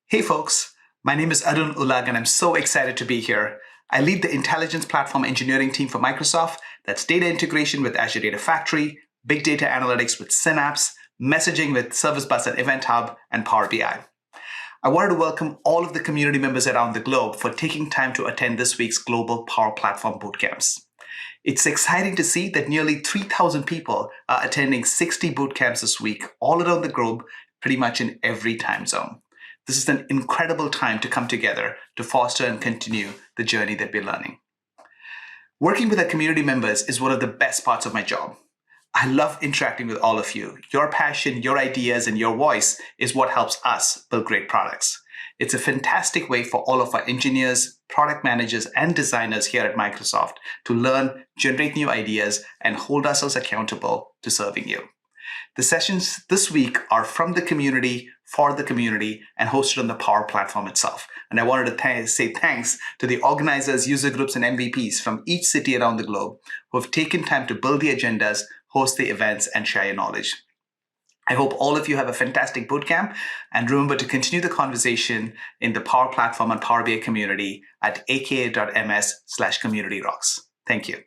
Hey folks, my name is Arun Ulag and I'm so excited to be here. I lead the intelligence platform engineering team for Microsoft. That's data integration with Azure Data Factory, big data analytics with Synapse, messaging with Service Bus and Event Hub, and Power BI. I wanted to welcome all of the community members around the globe for taking time to attend this week's Global Power Platform Bootcamps. It's exciting to see that nearly 3,000 people are attending 60 bootcamps this week, all around the globe, pretty much in every time zone. This is an incredible time to come together to foster and continue the journey that we're learning. Working with our community members is one of the best parts of my job. I love interacting with all of you. Your passion, your ideas, and your voice is what helps us build great products. It's a fantastic way for all of our engineers, product managers, and designers here at Microsoft to learn, generate new ideas, and hold ourselves accountable to serving you. The sessions this week are from the community, for the community, and hosted on the Power Platform itself. And I wanted to say thanks to the organizers, user groups, and MVPs from each city around the globe who have taken time to build the agendas, host the events, and share your knowledge. I hope all of you have a fantastic bootcamp, and remember to continue the conversation in the Power Platform and Power BI community at aka.ms/communityrocks. Thank you.